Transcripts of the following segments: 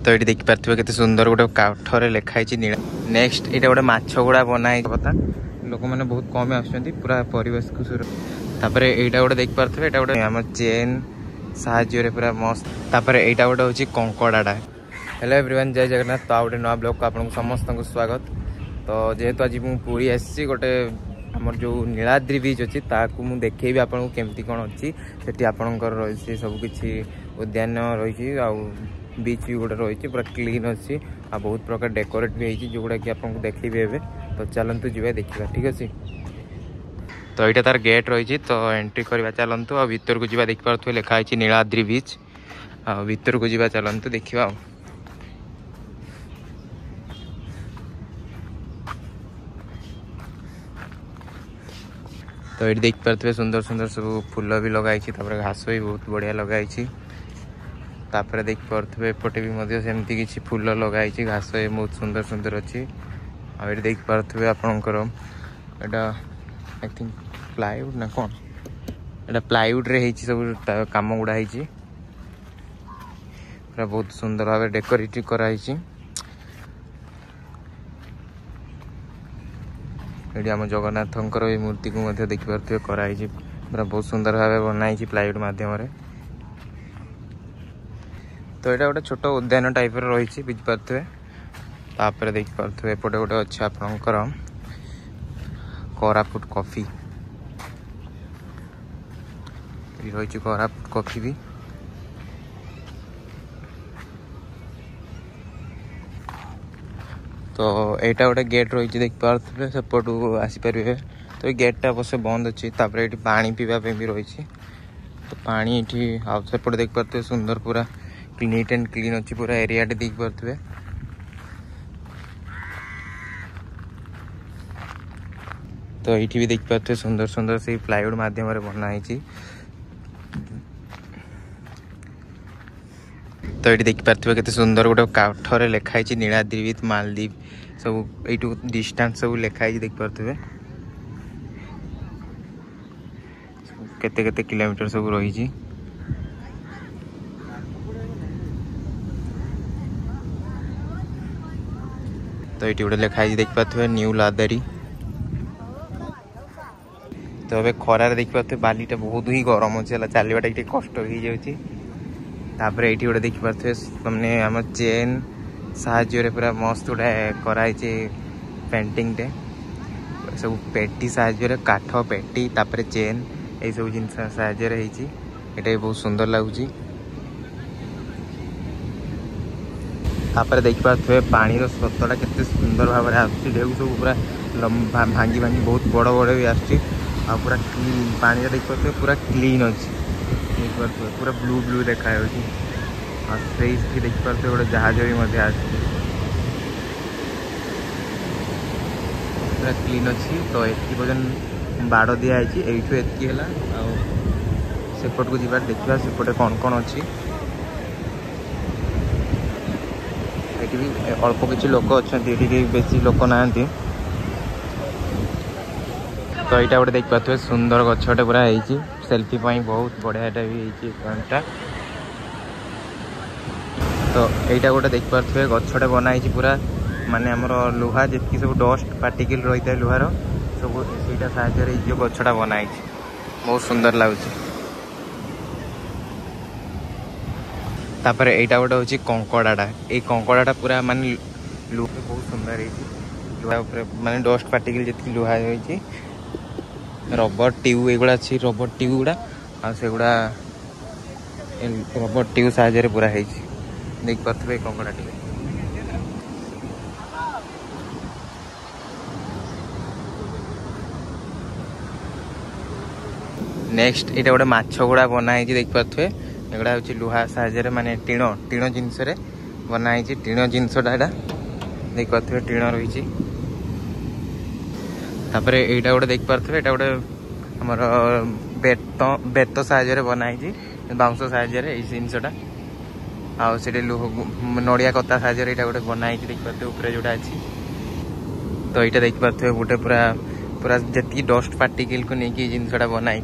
तो ये देखिपे के सुंदर गोटे काठर लिखाई नीला नेक्स्ट ये गोटे माछ गुड़ा बनाई कथा लोक मैंने बहुत कम आसुँच पूरा परिवेश को तापर यहाँ गोटे देखिपे ये गोटे आम चेन साहाଯ୍य पूरा मस्त तापर यहाँ गोटे हूँ कंकड़ाटा। हेलो एवरीवन जय जगन्नाथ। तो गोटे नुआ ब्लॉग को आपको समस्त को स्वागत। तो जेहेतु आज मुझे पूरी आसी गोटे आमर जो नीलाद्रि बीच अच्छी ताकू मुझे देखी आपको केमती कौन अच्छी से आपंकर रही सबकि उद्यान रही बीच भी गोटे रही पूरा क्लीन अच्छी आ बहुत प्रकार डेकोरेट भी होती जोगुड़ा कि आपको देखी एवं। तो चलतु जी देखा ठीक अच्छे। तो यहाँ तार गेट रही तो एंट्री करवा चलतु आ भीतर को जा देखिपे लिखाई नीलाद्रि बीच आ भीतर को जा चलतु देखा। तो ये देखिपे सुंदर सुंदर सब फूल भी लगाई घास भी बहुत बढ़िया लगाई तापर देखिपे एपटे भी सेमती किसी फूल लगाई घास भी बहुत सुंदर सुंदर अच्छी आ ये देखिपे आपणकर एटा आई थिंक प्लाईवुड ना कौन एटा प्लाईवुड रे सब काम गुड़ा पूरा बहुत सुंदर भाव डेकोरेट कराई। ये आम जगन्नाथंकर मूर्ति को देखिपे कराई पूरा बहुत सुंदर भाव बनाई प्लाईवुड मध्यम। तो यहाँ गोटे छोट उद्यान टाइप रही बुझीपे तापर देखिपे एपटे गोटे अच्छे आपणकर कोरापुट कॉफी रही कोरापुट कॉफी भी। तो यहाँ गोटे गेट रही देखिपे सेपटू आसीपर। तो ये गेटा अवश्य बंद अच्छी तापर ये पानी पीवाई भी रही। तो पानी ये आउटसेपट देखिपे सुंदर पूरा नीट एंड क्लीन अच्छी पूरा एरिया देखिपे। तो ये भी देखिपे सुंदर सुंदर से प्लाईवुड मध्यम बनाई। तो ये देखिपे के सुंदर गोटे काठर लिखाई नीलाद्रि बीच मालदीप सब यू डिस्टेंस सब लिखाई देखिपे केते केते किलोमीटर सब रही। तो ये गोटे लिखाई देखिपे न्यू लादारी। तो अबे खरार देखिपे बालीटा बहुत ही गरम अच्छे चलवाटा ये कष्ट हो जापर ये गोटे देखिपे मैंने आम चेन साहाଯ୍य पूरा मस्त गोटे कराई पेंटिंग टे सब पेटी साहाଯ୍य काठ पेटी तापर चेन ये सब जिन साहाଯ୍य ये बहुत सुंदर लगुच। तापर देखिपे पानी स्रोतटा केते सुंदर भाव में आसू सब पूरा भांगी भांगी बहुत बड़ बड़ भी आसूँ आ पूरा क्लीन पानी देखिपे पूरा क्लीन अच्छी देखिपे पूरा ब्लू ब्लू देखा देखिपे गोटे जहाज भी पूरा क्लीन अच्छी। तो ये पर्यटन बाड़ दिखाई यू एतिक सेपट को जीवा देखा सेपटे कौन कौन अच्छी ये भी अल्प किसी लोक अच्छा बेसी लोक ना। तो यहाँ गोटे देखिपे सुंदर गछटे पूरा होती सेल्फी बहुत बढ़िया भी होता। तो यहाँ गोटे देखिपे गछटे बनाई पूरा माने आमर लुहा जी सब डस्ट पार्टिकल रही है लुहार सब से साहय गछटा बनाई बहुत सुंदर लगुच। तापर यहाँ गोटे हूँ कंकड़ाटा ये कंकड़ाटा पूरा माने लुहा बहुत सुंदर है माने डस्ट पार्टिकल जी लुहा होती रबर ट्यूब एगुड़ा अच्छी रबर ट्यूब गुड़ा आगुड़ा रबर ट्यूब साहाଯ୍य पूरा देखिपे कंकड़ा टी। नेक्स्ट ये गोटे माछ गुड़ा बनाई देखिपे एगुड़ा हूँ लुहा साहाଯ୍य माने टीण टीण जिनस बनाई टीण जिनसटा यहाँ देखिपे टीण रही। तापर यहाँ गोटे देखिपे यहाँ गोटे आमर बेत साहाଯ୍य बनाई बाउंश साहाଯ୍य जिनसटा आउ नड़िया कता साहाଯ୍य यहाँ गोटे बनाई देखिपे ऊपर जोटा अच्छी। तो यहाँ देखिपे गोटे पूरा पूरा जी डस्ट पार्टिकल को लेकिन जिनसटा बनाई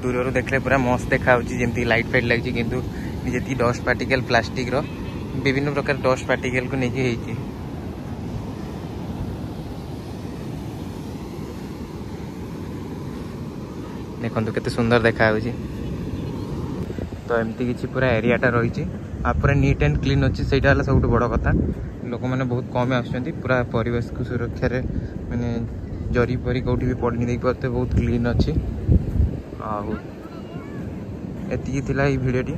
दूर देखले पूरा मस्त देखा जमी लाइट फाइट लगी किंतु जी डस्ट पार्टिकल प्लास्टिक विभिन्न प्रकार डस्ट पार्टिकल को लेकिन देखो केते सुंदर देखा तो एमती किसी पूरा एरियाटा रही पूरा नीट एंड क्लीन अच्छी से सब बड़ कथा लोक मैंने बहुत कम आसुँच पूरा परिवेश को सुरक्षा माने जरी परी कौटी भी पड़नी देख पाते बहुत क्लीन अच्छी एति भिडियोटी।